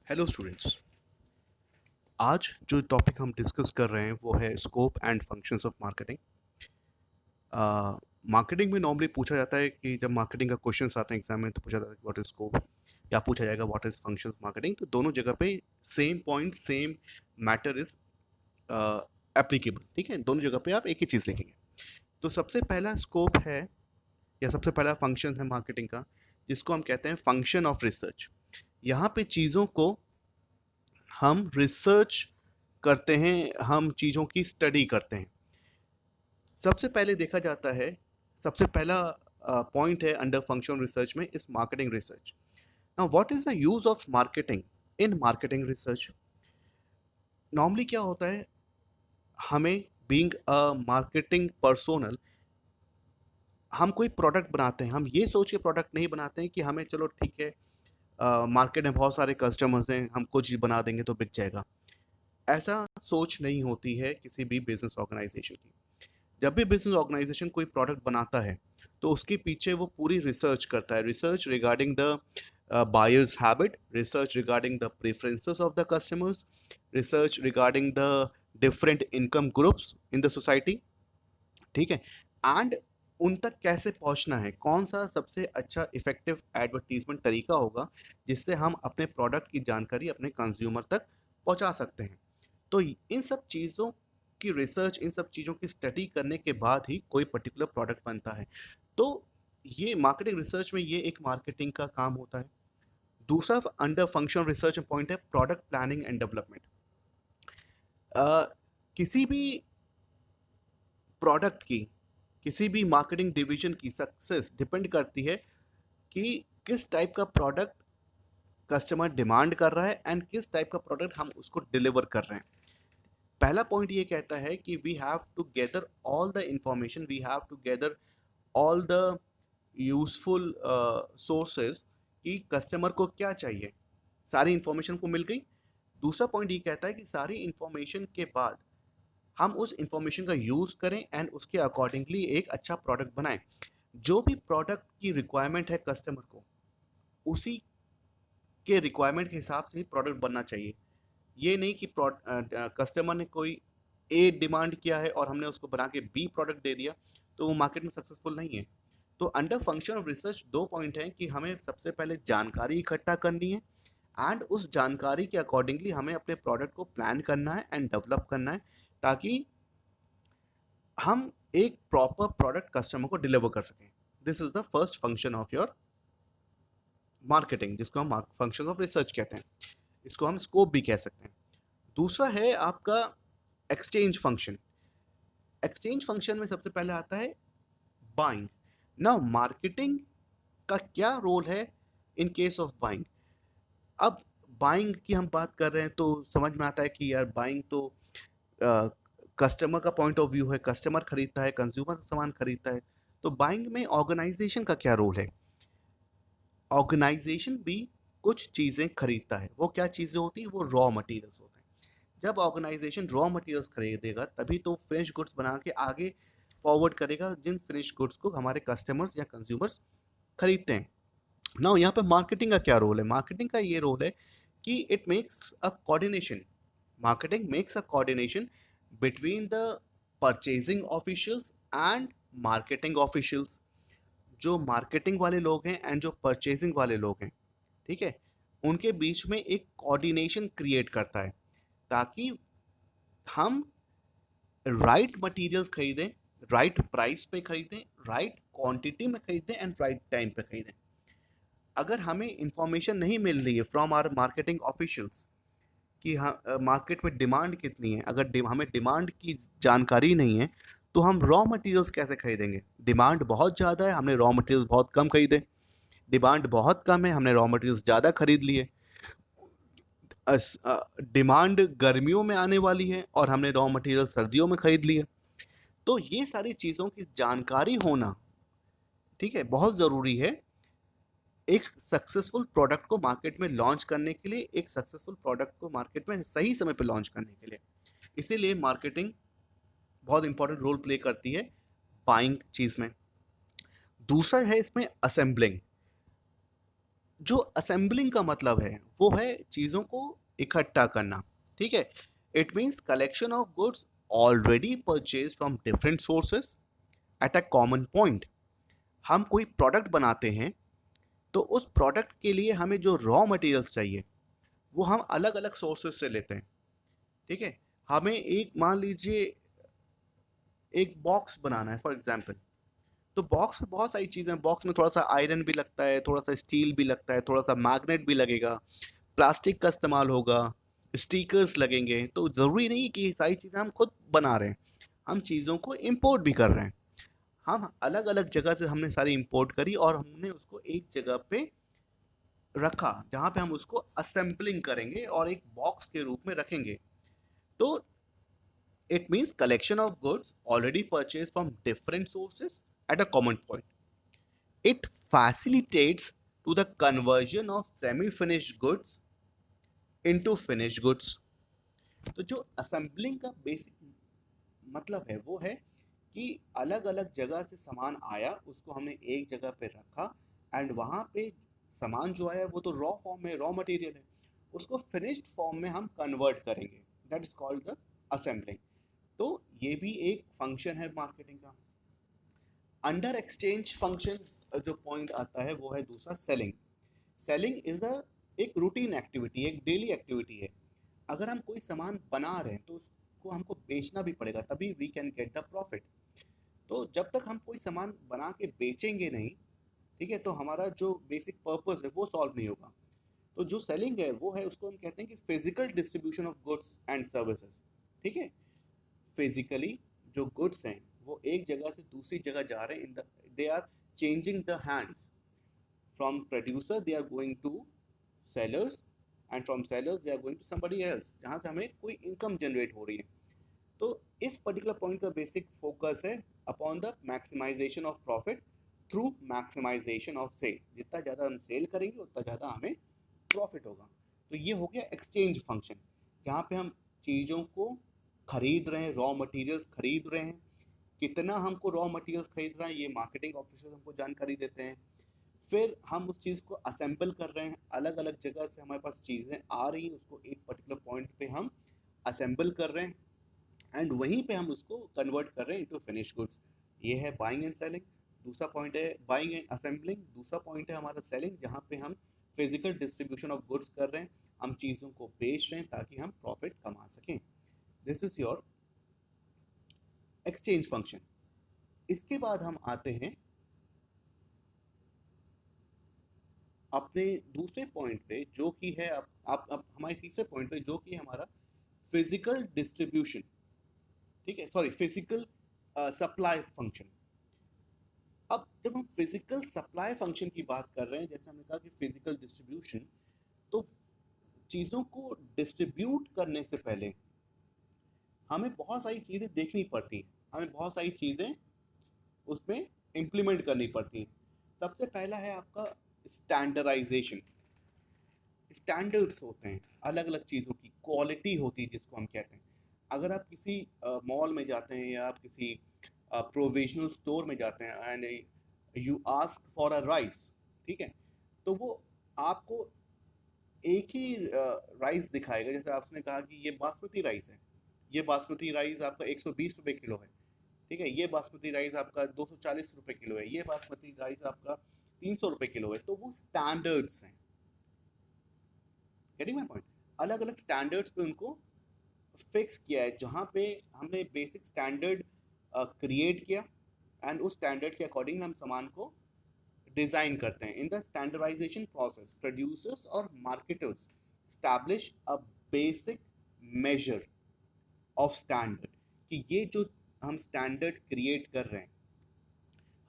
Hello students. आज जो topic हम डिस्कस कर रहे हैं वो है scope and functions of marketing. Marketing में नॉर्मली पूछा जाता है कि जब मार्केटिंग का क्वेश्चंस आते हैं एग्जाम में तो पूछा जाता है व्हाट इज स्कोप, या पूछा जाएगा what is functions of marketing. तो दोनों जगह पे same point same matter is applicable. ठीक है, दोनों जगह पे आप एक ही चीज़ लिखेंगे। तो सबसे पहला स्कोप है या सबसे पहला फंक्शन है मार्केटिंग का, जिसको हम कहते हैं फंक्शन ऑफ रिसर्च। यहाँ पे चीज़ों को हम रिसर्च करते हैं, हम चीज़ों की स्टडी करते हैं। सबसे पहले देखा जाता है, सबसे पहला पॉइंट है अंडर फंक्शनल रिसर्च में इस marketing research. Now what is the use of marketing in marketing research? Normally क्या होता है, हमें बीइंग अ मार्केटिंग पर्सोनल, हम कोई प्रोडक्ट बनाते हैं, हम ये सोच के प्रोडक्ट नहीं बनाते हैं कि हमें चलो ठीक है, मार्केट में बहुत सारे कस्टमर्स हैं, हम कुछ बना देंगे तो बिक जाएगा। ऐसा सोच नहीं होती है किसी भी बिजनेस ऑर्गेनाइजेशन की। जब भी बिजनेस ऑर्गेनाइजेशन कोई प्रोडक्ट बनाता है तो उसके पीछे वो पूरी रिसर्च करता है, research regarding the buyers habit, research regarding the preferences of the customers, research regarding the different income groups in the society. ठीक है, एंड उन तक कैसे पहुंचना है, कौन सा सबसे अच्छा इफेक्टिव एडवर्टीजमेंट तरीका होगा जिससे हम अपने प्रोडक्ट की जानकारी अपने कंज्यूमर तक पहुंचा सकते हैं। तो इन सब चीज़ों की रिसर्च, इन सब चीज़ों की स्टडी करने के बाद ही कोई पर्टिकुलर प्रोडक्ट बनता है। तो ये मार्केटिंग रिसर्च में ये एक मार्केटिंग का काम होता है। दूसरा अंडर फंक्शनल रिसर्च पॉइंट है प्रोडक्ट प्लानिंग एंड डेवलपमेंट। किसी भी प्रोडक्ट की, किसी भी मार्केटिंग डिवीजन की सक्सेस डिपेंड करती है कि किस टाइप का प्रोडक्ट कस्टमर डिमांड कर रहा है एंड किस टाइप का प्रोडक्ट हम उसको डिलीवर कर रहे हैं। पहला पॉइंट ये कहता है कि we have to gather all the information, we have to gather all the useful sources कि कस्टमर को क्या चाहिए, सारी इंफॉर्मेशन को मिल गई। दूसरा पॉइंट ये कहता है कि सारी इंफॉर्मेशन के बाद हम उस इंफॉर्मेशन का यूज़ करें एंड उसके अकॉर्डिंगली एक अच्छा प्रोडक्ट बनाएं। जो भी प्रोडक्ट की रिक्वायरमेंट है कस्टमर को, उसी के रिक्वायरमेंट के हिसाब से ही प्रोडक्ट बनना चाहिए। ये नहीं कि कस्टमर ने कोई ए डिमांड किया है और हमने उसको बना के बी प्रोडक्ट दे दिया तो वो मार्केट में सक्सेसफुल नहीं है। तो अंडर फंक्शन ऑफ रिसर्च दो पॉइंट हैं कि हमें सबसे पहले जानकारी इकट्ठा करनी है एंड उस जानकारी के अकॉर्डिंगली हमें अपने प्रोडक्ट को प्लान करना है एंड डेवलप करना है, ताकि हम एक प्रॉपर प्रोडक्ट कस्टमर को डिलीवर कर सकें। This is the first function of your marketing, जिसको हम फंक्शन ऑफ रिसर्च कहते हैं। इसको हम स्कोप भी कह सकते हैं। दूसरा है आपका एक्सचेंज फंक्शन। एक्सचेंज फंक्शन में सबसे पहले आता है बाइंग। नाउ मार्केटिंग का क्या रोल है इन केस ऑफ बाइंग? अब बाइंग की हम बात कर रहे हैं तो समझ में आता है कि यार बाइंग तो कस्टमर का पॉइंट ऑफ व्यू है, कस्टमर खरीदता है, कंज्यूमर सामान खरीदता है। तो बाइंग में ऑर्गेनाइजेशन का क्या रोल है? ऑर्गेनाइजेशन भी कुछ चीज़ें खरीदता है। वो क्या चीज़ें होती हैं? वो रॉ मटेरियल्स होते हैं। जब ऑर्गेनाइजेशन रॉ मटेरियल्स खरीदेगा तभी तो फिनिश गुड्स बना के आगे फॉरवर्ड करेगा, जिन फिनिश गुड्स को हमारे कस्टमर्स या कंज्यूमर्स खरीदते हैं। नाउ यहाँ पे मार्केटिंग का क्या रोल है? मार्केटिंग का ये रोल है कि it makes a coordination, marketing makes a coordination between the purchasing officials and marketing officials. जो मार्केटिंग वाले लोग हैं एंड जो परचेजिंग वाले लोग हैं, ठीक है, उनके बीच में एक कोऑर्डिनेशन क्रिएट करता है ताकि हम राइट मटेरियल्स खरीदें, राइट प्राइस पे खरीदें, राइट क्वांटिटी में खरीदें एंड राइट टाइम पे खरीदें। अगर हमें इंफॉर्मेशन नहीं मिल रही है फ्रॉम आवर मार्केटिंग ऑफिशियल्स कि हाँ मार्केट में डिमांड कितनी है, अगर हमें डिमांड की जानकारी नहीं है तो हम रॉ मटेरियल्स कैसे खरीदेंगे? डिमांड बहुत ज़्यादा है, हमने रॉ मटेरियल्स बहुत कम खरीदे। डिमांड बहुत कम है, हमने रॉ मटेरियल्स ज़्यादा खरीद लिए। डिमांड गर्मियों में आने वाली है और हमने रॉ मटेरियल सर्दियों में खरीद लिए। तो ये सारी चीज़ों की जानकारी होना, ठीक है, बहुत ज़रूरी है एक सक्सेसफुल प्रोडक्ट को मार्केट में लॉन्च करने के लिए, एक सक्सेसफुल प्रोडक्ट को मार्केट में सही समय पर लॉन्च करने के लिए। इसीलिए मार्केटिंग बहुत इंपॉर्टेंट रोल प्ले करती है बाइंग चीज़ में। दूसरा है इसमें असेंबलिंग। जो असेंबलिंग का मतलब है वो है चीज़ों को इकट्ठा करना, ठीक है। It means collection of goods already purchase from different sources at a common point. हम कोई प्रोडक्ट बनाते हैं तो उस प्रोडक्ट के लिए हमें जो रॉ मटेरियल्स चाहिए वो हम अलग अलग सोर्सेज से लेते हैं, ठीक है। हमें एक मान लीजिए एक बॉक्स बनाना है फॉर एग्जांपल, तो बॉक्स में बहुत सारी चीज़ें, बॉक्स में थोड़ा सा आयरन भी लगता है, थोड़ा सा स्टील भी लगता है, थोड़ा सा मैग्नेट भी लगेगा, प्लास्टिक का इस्तेमाल होगा, स्टिकर्स लगेंगे। तो ज़रूरी नहीं कि ये सारी चीज़ें हम खुद बना रहे हैं, हम चीज़ों को इम्पोर्ट भी कर रहे हैं। हम अलग अलग जगह से हमने सारी इम्पोर्ट करी और हमने उसको एक जगह पे रखा जहाँ पे हम उसको असेंबलिंग करेंगे और एक बॉक्स के रूप में रखेंगे। तो it means collection of goods already purchased from different sources at a common point. It facilitates to the conversion of semi-finished goods into finished goods. तो जो असेंबलिंग का बेसिक मतलब है वो है कि अलग अलग जगह से सामान आया, उसको हमने एक जगह पे रखा एंड वहाँ पे सामान जो आया वो तो रॉ फॉर्म में, रॉ मटेरियल है, उसको फिनिश्ड फॉर्म में हम कन्वर्ट करेंगे, that is called the assembling. तो ये भी एक फंक्शन है मार्केटिंग का। अंडर एक्सचेंज फंक्शन जो पॉइंट आता है वो है दूसरा सेलिंग। सेलिंग इज अ एक रूटीन एक्टिविटी, एक डेली एक्टिविटी है। अगर हम कोई सामान बना रहे हैं तो उसको हमको बेचना भी पड़ेगा, तभी we can get the profit. तो जब तक हम कोई सामान बना के बेचेंगे नहीं, ठीक है, तो हमारा जो बेसिक पर्पस है वो सॉल्व नहीं होगा। तो जो सेलिंग है वो है, उसको हम कहते हैं कि physical distribution of goods and services, ठीक है। फिजिकली जो गुड्स हैं वो एक जगह से दूसरी जगह जा रहे हैं, in the they are changing the hands, from producer they are going to sellers and from sellers they are going to somebody else, जहाँ से हमें कोई इनकम जनरेट हो रही है। तो इस पर्टिकुलर पॉइंट का बेसिक फोकस है upon the maximisation of profit through maximisation of sale. जितना ज़्यादा हम सेल करेंगे उतना ज़्यादा हमें प्रॉफिट होगा। तो ये हो गया एक्सचेंज फंक्शन, जहाँ पे हम चीज़ों को खरीद रहे हैं, रॉ मटेरियल्स खरीद रहे हैं। कितना हमको रॉ मटेरियल्स खरीद रहे हैं ये मार्केटिंग ऑफिसर्स हमको जानकारी देते हैं। फिर हम उस चीज़ को असेंबल कर रहे हैं, अलग अलग जगह से हमारे पास चीज़ें आ रही हैं, उसको एक पर्टिकुलर पॉइंट पे हम असेंबल कर रहे हैं एंड वहीं पे हम उसको कन्वर्ट कर रहे हैं इनटू फिनिश गुड्स। ये है बाइंग एंड सेलिंग। दूसरा पॉइंट है बाइंग एंड असेंबलिंग, दूसरा पॉइंट है हमारा सेलिंग, जहाँ पे हम फिजिकल डिस्ट्रीब्यूशन ऑफ गुड्स कर रहे हैं, हम चीज़ों को बेच रहे हैं ताकि हम प्रॉफिट कमा सकें। This is your exchange function. इसके बाद हम आते हैं अपने दूसरे पॉइंट पे जो कि है आप हमारे तीसरे पॉइंट पे जो कि हमारा फिजिकल डिस्ट्रीब्यूशन, ठीक है, सॉरी फिजिकल सप्लाई फंक्शन। अब जब हम फिजिकल सप्लाई फंक्शन की बात कर रहे हैं, जैसे हमने कहा कि फिजिकल डिस्ट्रीब्यूशन, तो चीज़ों को डिस्ट्रीब्यूट करने से पहले हमें बहुत सारी चीज़ें देखनी पड़ती हैं, हमें बहुत सारी चीज़ें उसमें इम्प्लीमेंट करनी पड़ती हैं। सबसे पहला है आपका स्टैंडर्डाइजेशन। स्टैंडर्ड्स होते हैं अलग अलग चीज़ों की, क्वालिटी होती है जिसको हम कहते हैं। अगर आप किसी मॉल में जाते हैं या आप किसी प्रोविजनल स्टोर में जाते हैं and you ask for a rice, ठीक है, तो वो आपको एक ही राइस दिखाएगा। जैसे आपने कहा कि ये बासमती राइस है, ये बासमती राइस आपका 120 रुपये किलो है, ठीक है, ये बासमती राइस आपका 240 रुपये किलो है, ये बासमती राइस आपका 300 रुपये किलो है। तो वो स्टैंडर्ड्स हैं, गेटिंग माय पॉइंट। अलग अलग स्टैंडर्ड्स पे उनको फिक्स किया है, जहाँ पे हमने बेसिक स्टैंडर्ड क्रिएट किया एंड उस स्टैंडर्ड के अकॉर्डिंग हम सामान को डिज़ाइन करते हैं। In the standardization process producers और marketers establish a basic measure of standard, कि ये जो हम स्टैंडर्ड क्रिएट कर रहे हैं,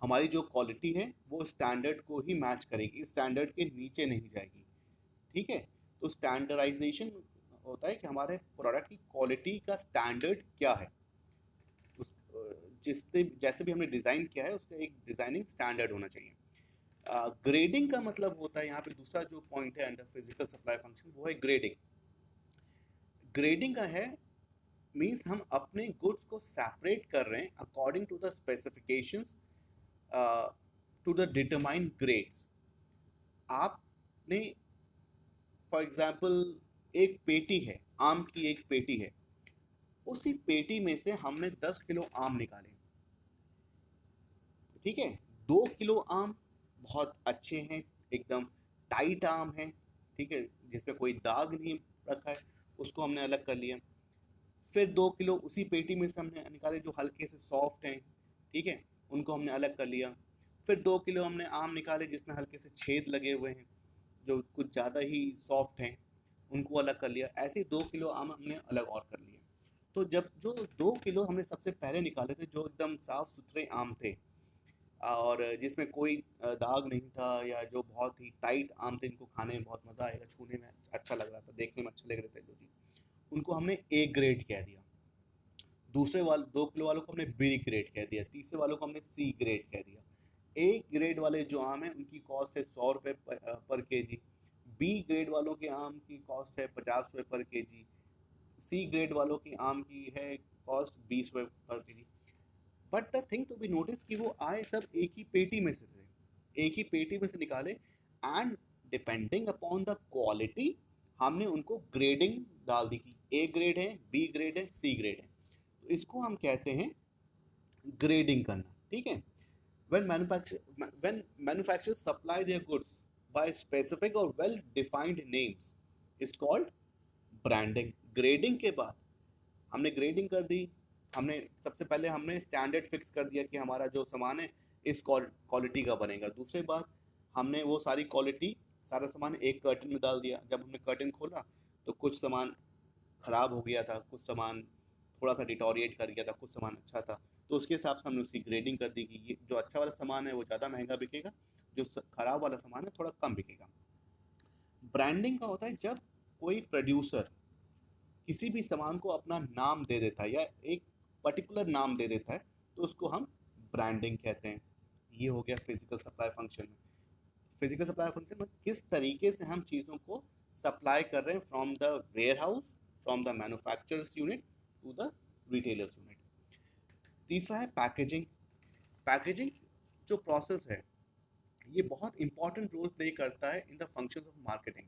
हमारी जो क्वालिटी है वो स्टैंडर्ड को ही मैच करेगी, स्टैंडर्ड के नीचे नहीं जाएगी, ठीक है। तो स्टैंडर्डाइजेशन होता है कि हमारे प्रोडक्ट की क्वालिटी का स्टैंडर्ड क्या है, उस जिससे जैसे भी हमने डिज़ाइन किया है उसका एक डिज़ाइनिंग स्टैंडर्ड होना चाहिए। ग्रेडिंग का मतलब होता है यहाँ पे दूसरा जो पॉइंट है अंडर फिजिकल सप्लाई फंक्शन, वो है ग्रेडिंग। ग्रेडिंग का है मीन्स हम अपने गुड्स को सेपरेट कर रहे हैं according to the specifications to the determined grades. आप आपने फॉर एग्जाम्पल एक पेटी है, आम की एक पेटी है, उसी पेटी में से हमने 10 किलो आम निकाले, ठीक है। 2 किलो आम बहुत अच्छे हैं, एकदम टाइट आम है, ठीक है, जिसपे कोई दाग नहीं रखा है, उसको हमने अलग कर लिया। फिर 2 किलो उसी पेटी में से हमने निकाले जो हल्के से सॉफ्ट हैं, ठीक है, उनको हमने अलग कर लिया। फिर 2 किलो हमने आम निकाले जिसमें हल्के से छेद लगे हुए हैं, जो कुछ ज़्यादा ही सॉफ्ट हैं, उनको अलग कर लिया। ऐसे ही 2 किलो आम हमने अलग और कर लिए। तो जब जो 2 किलो हमने सबसे पहले निकाले थे, जो एकदम साफ सुथरे आम थे और जिसमें कोई दाग नहीं था, या जो बहुत ही टाइट आम थे, इनको खाने में बहुत मज़ा आएगा, छूने में अच्छा लग रहा था, देखने में अच्छे लग रहे थे जो चीज़, उनको हमने ए ग्रेड कह दिया। दूसरे वाले 2 किलो वालों को हमने बी ग्रेड कह दिया, तीसरे वालों को हमने सी ग्रेड कह दिया। ए ग्रेड वाले जो आम है उनकी कॉस्ट है 100 रुपये पर के जी। बी ग्रेड वालों के आम की कॉस्ट है 50 रुपये पर के जी। सी ग्रेड वालों की आम की है कॉस्ट 20 रुपये per K G. But the thing to be notice कि वो आए सब एक ही पेटी में से थे, एक ही पेटी में से निकाले, and depending upon the quality हमने उनको ग्रेडिंग डाल दी कि ए ग्रेड है, बी ग्रेड है, सी ग्रेड है। तो इसको हम कहते हैं ग्रेडिंग करना, ठीक है। when manufacturers supply their goods by specific or well defined names is called branding। Grading के बाद हमने ग्रेडिंग कर दी, हमने सबसे पहले हमने स्टैंडर्ड फिक्स कर दिया कि हमारा जो सामान है इस क्वालिटी का बनेगा। दूसरी बात, हमने वो सारी क्वालिटी, सारा सामान एक कर्टन में डाल दिया। जब हमने कर्टन खोला तो कुछ सामान ख़राब हो गया था, कुछ सामान थोड़ा सा डिटोरिएट कर गया था, कुछ सामान अच्छा था। तो उसके हिसाब से हमने उसकी ग्रेडिंग कर दी कि ये जो अच्छा वाला सामान है वो ज़्यादा महंगा बिकेगा, जो ख़राब वाला सामान है थोड़ा कम बिकेगा। ब्रांडिंग का होता है जब कोई प्रोड्यूसर किसी भी सामान को अपना नाम दे देता है, या एक पर्टिकुलर नाम दे देता है, तो उसको हम ब्रांडिंग कहते हैं। ये हो गया फिजिकल सप्लाई फंक्शन में। फिजिकल सप्लाई फंक्शन में किस तरीके से हम चीज़ों को सप्लाई कर रहे हैं from the warehouse, from the manufacturers unit to the retailers unit. तीसरा है पैकेजिंग। पैकेजिंग जो प्रोसेस है ये बहुत इंपॉर्टेंट रोल प्ले करता है in the functions of marketing,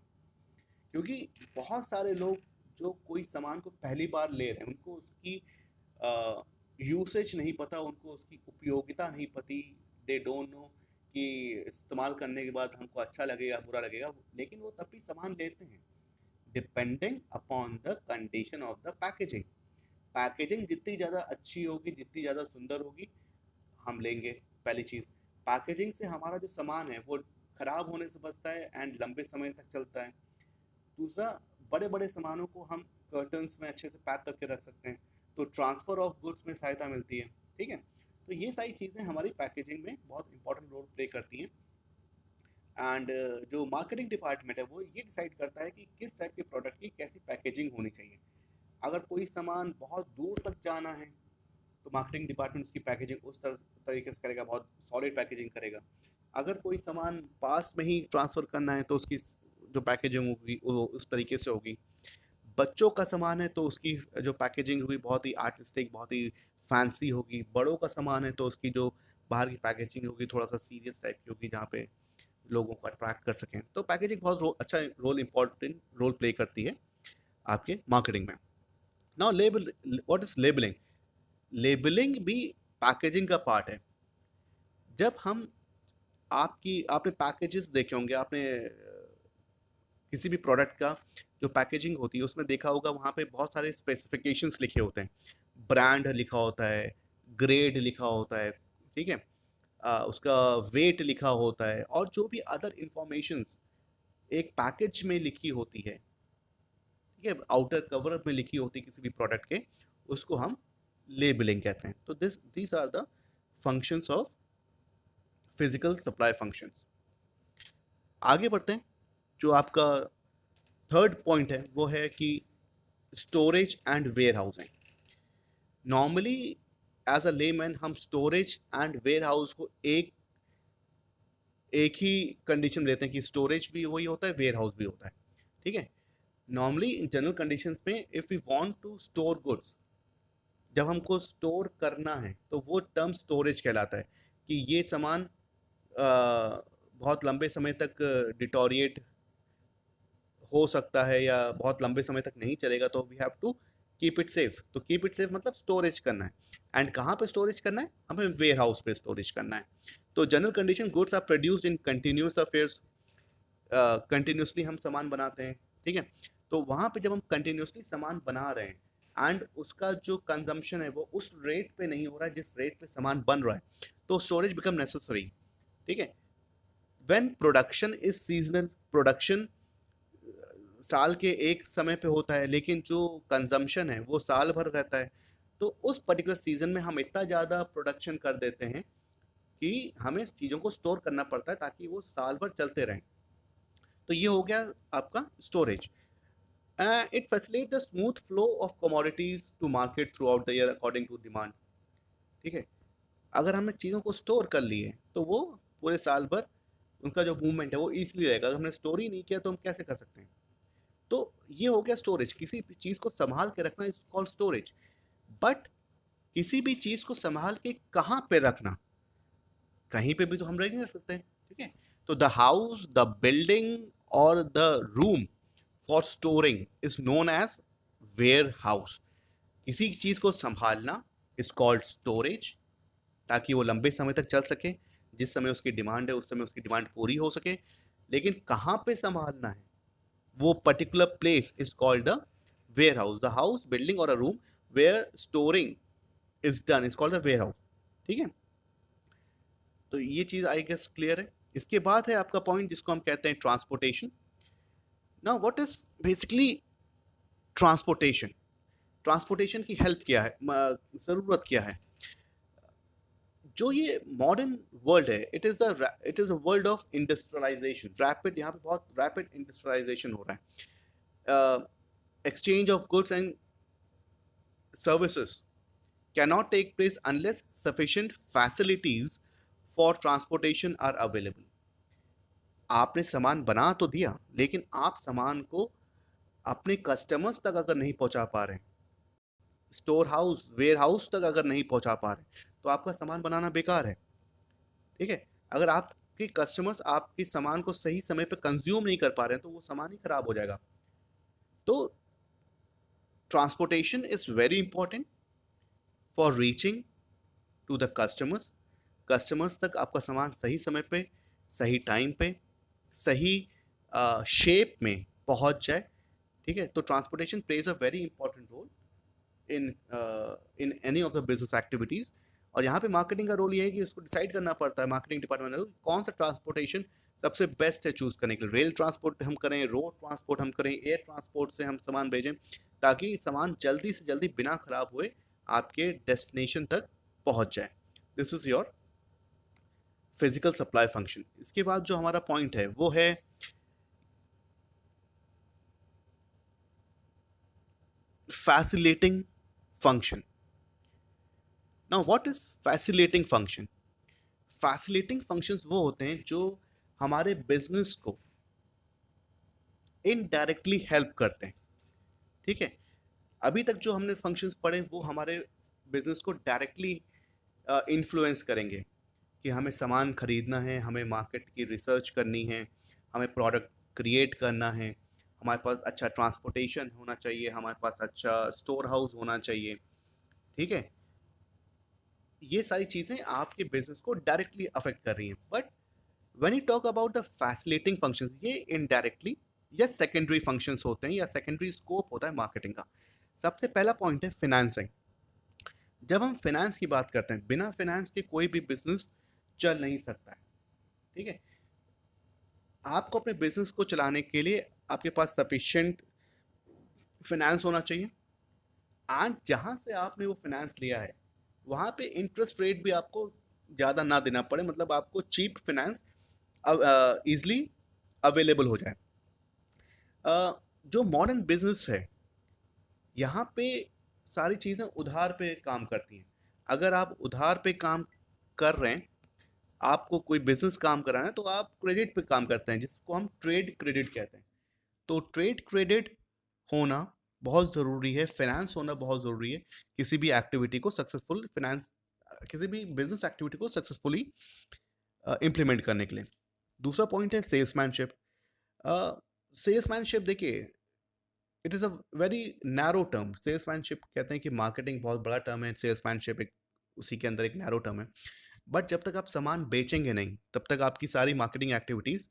क्योंकि बहुत सारे लोग जो कोई सामान को पहली बार ले रहे हैं, उनको उसकी यूसेज नहीं पता, उनको उसकी उपयोगिता नहीं पती। दे डोंट नो कि इस्तेमाल करने के बाद हमको अच्छा लगेगा बुरा लगेगा, लेकिन वो तब भी सामान लेते हैं depending upon the condition of the packaging. Packaging जितनी ज़्यादा अच्छी होगी, जितनी ज़्यादा सुंदर होगी, हम लेंगे। पहली चीज़, पैकेजिंग से हमारा जो सामान है वो ख़राब होने से बचता है एंड लंबे समय तक चलता है। दूसरा, बड़े बड़े सामानों को हम कर्टन्स में अच्छे से पैक करके रख सकते हैं, तो ट्रांसफ़र ऑफ गुड्स में सहायता मिलती है, ठीक है। तो ये सारी चीज़ें हमारी पैकेजिंग में बहुत इंपॉर्टेंट रोल प्ले करती हैं। एंड जो मार्केटिंग डिपार्टमेंट है वो ये डिसाइड करता है कि किस टाइप के प्रोडक्ट की कैसी पैकेजिंग होनी चाहिए। अगर कोई सामान बहुत दूर तक जाना है तो मार्केटिंग डिपार्टमेंट उसकी पैकेजिंग उस तरीके से करेगा, बहुत सॉलिड पैकेजिंग करेगा। अगर कोई सामान पास में ही ट्रांसफ़र करना है तो उसकी जो पैकेजिंग होगी वो उस तरीके से होगी। बच्चों का सामान है तो उसकी जो पैकेजिंग होगी बहुत ही आर्टिस्टिक, बहुत ही फैंसी होगी। बड़ों का सामान है तो उसकी जो बाहर की पैकेजिंग होगी थोड़ा सा सीरियस टाइप की होगी, जहाँ पे लोगों को अट्रैक्ट कर सकें। तो पैकेजिंग बहुत अच्छा रोल, इंपॉर्टेंट रोल प्ले करती है आपके मार्केटिंग में। Now label, what is labelling? Labelling भी पैकेजिंग का पार्ट है। जब हम आपने पैकेजेस देखे होंगे, आपने किसी भी प्रोडक्ट का जो पैकेजिंग होती है उसमें देखा होगा, वहाँ पे बहुत सारे स्पेसिफिकेशंस लिखे होते हैं, ब्रांड लिखा होता है, ग्रेड लिखा होता है, ठीक है, उसका वेट लिखा होता है, और जो भी अदर इंफॉर्मेशंस एक पैकेज में लिखी होती है, ठीक है, आउटर कवर में लिखी होती है किसी भी प्रोडक्ट के, उसको हम लेबलिंग कहते हैं। तो these are the functions of physical supply functions. आगे बढ़ते हैं। जो आपका थर्ड पॉइंट है वो है कि storage and warehousing. Normally as a layman हम स्टोरेज एंड वेयर हाउस को एक ही कंडीशन में लेते हैं कि स्टोरेज भी वही होता है, वेयर हाउस भी होता है, ठीक है। नॉर्मली इन जनरल कंडीशंस में if we want to store goods, जब हमको स्टोर करना है तो वो टर्म स्टोरेज कहलाता है कि ये सामान बहुत लंबे समय तक डिटोरिएट हो सकता है या बहुत लंबे समय तक नहीं चलेगा, तो we have to keep it safe. तो कीप इट सेफ मतलब स्टोरेज करना है। एंड कहाँ पे स्टोरेज करना है? हमें वेयर हाउस पे स्टोरेज करना है। तो general condition goods are produced in continuous affairs, continuously हम सामान बनाते हैं, ठीक है। तो वहाँ पे जब हम कंटिन्यूसली सामान बना रहे हैं एंड उसका जो कंजम्पशन है वो उस रेट पे नहीं हो रहा है जिस रेट पे सामान बन रहा है, तो स्टोरेज बिकम नेसेसरी, ठीक है। When production is seasonal, production साल के एक समय पे होता है, लेकिन जो कंजम्पशन है वो साल भर रहता है। तो उस पर्टिकुलर सीजन में हम इतना ज़्यादा प्रोडक्शन कर देते हैं कि हमें चीज़ों को स्टोर करना पड़ता है ताकि वो साल भर चलते रहें। तो ये हो गया आपका storage. It facilitate the smooth flow of commodities to market throughout the year according to demand, ठीक है। अगर हमने चीज़ों को स्टोर कर लिए तो वो पूरे साल भर उनका जो मूवमेंट है वो ईजिली रहेगा। अगर हमने स्टोर ही नहीं किया तो हम कैसे कर सकते हैं? तो ये हो गया स्टोरेज। किसी भी चीज़ को संभाल के रखना इज कॉल्ड स्टोरेज। बट किसी भी चीज़ को संभाल के कहाँ पे रखना, कहीं पे भी तो हम रह नहीं सकते हैं, ठीक है। तो द हाउस, द बिल्डिंग और the room for storing is known as warehouse. किसी चीज़ को संभालना इज कॉल्ड स्टोरेज, ताकि वो लंबे समय तक चल सके। जिस समय उसकी डिमांड है उस समय उसकी डिमांड पूरी हो सके। लेकिन कहाँ पे संभालना है, वो particular place is called the warehouse. The house, building or a room where storing is done is called the warehouse, ठीक है। तो ये चीज़ आई गेस क्लियर है। इसके बाद है आपका पॉइंट जिसको हम कहते हैं transportation. Now what is basically transportation? Transportation की हेल्प क्या है, ज़रूरत क्या है? जो ये मॉडर्न वर्ल्ड है, it is a world of industrialisation. Rapid, यहाँ पे बहुत रैपिड इंडस्ट्रियलाइजेशन हो रहा है। Exchange of goods and services cannot take place unless sufficient facilities for transportation are available. आपने सामान बना तो दिया, लेकिन आप सामान को अपने कस्टमर्स तक अगर नहीं पहुंचा पा रहे, स्टोर हाउस, वेयर हाउस तक अगर नहीं पहुंचा पा रहे, तो आपका सामान बनाना बेकार है, ठीक है। अगर आपके कस्टमर्स आपके सामान को सही समय पे कंज्यूम नहीं कर पा रहे हैं तो वो सामान ही खराब हो जाएगा। तो transportation is very important for reaching to the customers. Customers तक आपका सामान सही समय पे, सही टाइम पे, सही शेप में पहुंच जाए, ठीक है। तो transportation plays a very important role in in any of the business activities. और यहाँ पे मार्केटिंग का रोल ये है कि उसको डिसाइड करना पड़ता है, मार्केटिंग डिपार्टमेंट को कौन सा ट्रांसपोर्टेशन सबसे बेस्ट है चूज करने के लिए। रेल ट्रांसपोर्ट हम करें, रोड ट्रांसपोर्ट हम करें, एयर ट्रांसपोर्ट से हम सामान भेजें, ताकि सामान जल्दी से जल्दी बिना खराब हुए आपके डेस्टिनेशन तक पहुंच जाए। This is your physical supply function. इसके बाद जो हमारा पॉइंट है वो है facilitating function. Now what is facilitating function? Facilitating functions वो होते हैं जो हमारे बिजनेस को इनडायरेक्टली हेल्प करते हैं, ठीक है। अभी तक जो हमने फंक्शंस पढ़े वो हमारे बिजनेस को डायरेक्टली इन्फ्लुएंस करेंगे कि हमें सामान खरीदना है, हमें मार्केट की रिसर्च करनी है, हमें प्रोडक्ट क्रिएट करना है, हमारे पास अच्छा ट्रांसपोर्टेशन होना चाहिए, हमारे पास अच्छा स्टोर हाउस होना चाहिए, ठीक है। ये सारी चीज़ें आपके बिजनेस को डायरेक्टली अफेक्ट कर रही हैं। But when you talk about the facilitating functions, ये इनडायरेक्टली या सेकेंडरी फंक्शंस होते हैं या सेकेंडरी स्कोप होता है मार्केटिंग का। सबसे पहला पॉइंट है फिनेंसिंग। जब हम फिनेंस की बात करते हैं, बिना फिनेंस के कोई भी बिजनेस चल नहीं सकता है, ठीक है। आपको अपने बिजनेस को चलाने के लिए आपके पास सफिशिएंट फिनेंस होना चाहिए। एंड जहाँ से आपने वो फाइनेंस लिया है वहाँ पे इंटरेस्ट रेट भी आपको ज़्यादा ना देना पड़े, मतलब आपको चीप फाइनेंस ईजिली अवेलेबल हो जाए। जो मॉडर्न बिजनेस है यहाँ पे सारी चीज़ें उधार पे काम करती हैं। अगर आप उधार पे काम कर रहे हैं, आपको कोई बिजनेस काम कराना है, तो आप क्रेडिट पे काम करते हैं जिसको हम ट्रेड क्रेडिट कहते हैं। तो ट्रेड क्रेडिट होना बहुत ज़रूरी है, फाइनेंस होना बहुत ज़रूरी है किसी भी एक्टिविटी को सक्सेसफुल फाइनेंस, किसी भी बिजनेस एक्टिविटी को सक्सेसफुली इम्प्लीमेंट करने के लिए। दूसरा पॉइंट है सेल्समैनशिप। सेल्समैनशिप देखिए, it is a very narrow term. Salesmanship कहते हैं कि मार्केटिंग बहुत बड़ा टर्म है, सेल्समैनशिप एक उसी के अंदर एक नैरो टर्म है। बट जब तक आप सामान बेचेंगे नहीं, तब तक आपकी सारी मार्केटिंग एक्टिविटीज़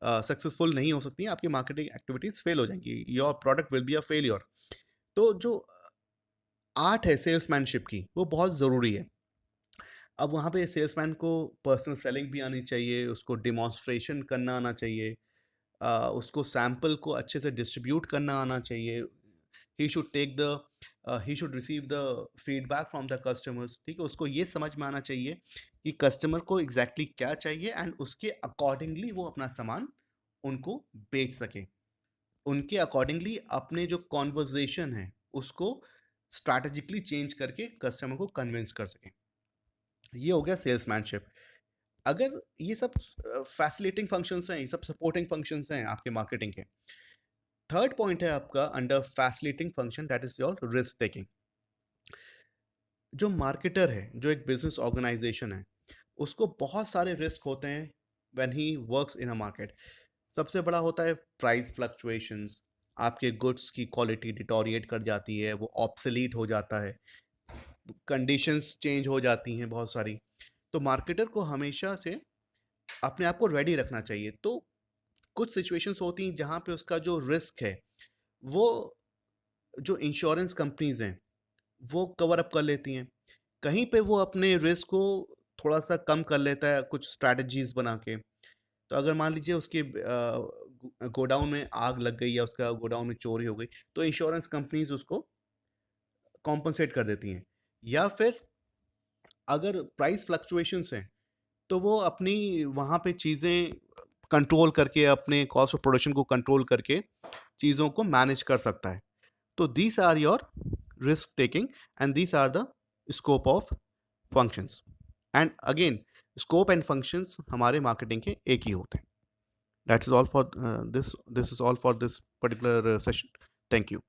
सक्सेसफुल नहीं हो सकती हैं, आपकी मार्केटिंग एक्टिविटीज़ फेल हो जाएंगी, your product will be a failure. तो जो आर्ट है सेल्समैनशिप की, वो बहुत ज़रूरी है। अब वहाँ पे सेल्समैन को पर्सनल सेलिंग भी आनी चाहिए, उसको डिमॉन्स्ट्रेशन करना आना चाहिए, उसको सैंपल को अच्छे से डिस्ट्रीब्यूट करना आना चाहिए। He should take the he should receive the feedback from the customers, ठीक है? उसको ये समझ में आना चाहिए कि कस्टमर को एग्जैक्टली क्या चाहिए एंड उसके अकॉर्डिंगली वो अपना सामान उनको बेच सके। उनके अकॉर्डिंगली अपने जो कॉन्वर्जेशन है उसको स्ट्रैटेजिकली चेंज करके कस्टमर को कन्विंस कर सकें। ये हो गया सेल्समैनशिप। अगर ये सब फैसिलिटिंग फंक्शंस हैं, ये सब सपोर्टिंग फंक्शंस हैं आपके मार्केटिंग के। थर्ड पॉइंट है आपका under facilitating function, that is your risk taking. जो मार्केटर है, जो एक बिजनेस ऑर्गेनाइजेशन है, उसको बहुत सारे रिस्क होते हैं when he works in a market. सबसे बड़ा होता है प्राइस फ्लक्चुएशंस, आपके गुड्स की क्वालिटी डिटोरिएट कर जाती है, वो ऑब्सोलीट हो जाता है, कंडीशंस चेंज हो जाती हैं बहुत सारी। तो मार्केटर को हमेशा से अपने आप को रेडी रखना चाहिए। तो कुछ सिचुएशंस होती हैं जहाँ पे उसका जो रिस्क है, वो जो इंश्योरेंस कंपनीज हैं वो कवर अप कर लेती हैं। कहीं पे वो अपने रिस्क को थोड़ा सा कम कर लेता है कुछ स्ट्रैटेजीज बना के। तो अगर मान लीजिए उसके गोडाउन में आग लग गई या उसका गोडाउन में चोरी हो गई, तो इंश्योरेंस कंपनीज उसको कॉम्पनसेट कर देती हैं। या फिर अगर प्राइस फ्लक्चुएशंस हैं, तो वो अपनी वहाँ पे चीज़ें कंट्रोल करके, अपने कॉस्ट ऑफ प्रोडक्शन को कंट्रोल करके चीज़ों को मैनेज कर सकता है। तो these are your risk taking and these are the scope of functions. And again, scope and functions हमारे मार्केटिंग के एक ही होते हैं। That is all for this is all for this particular session. Thank you.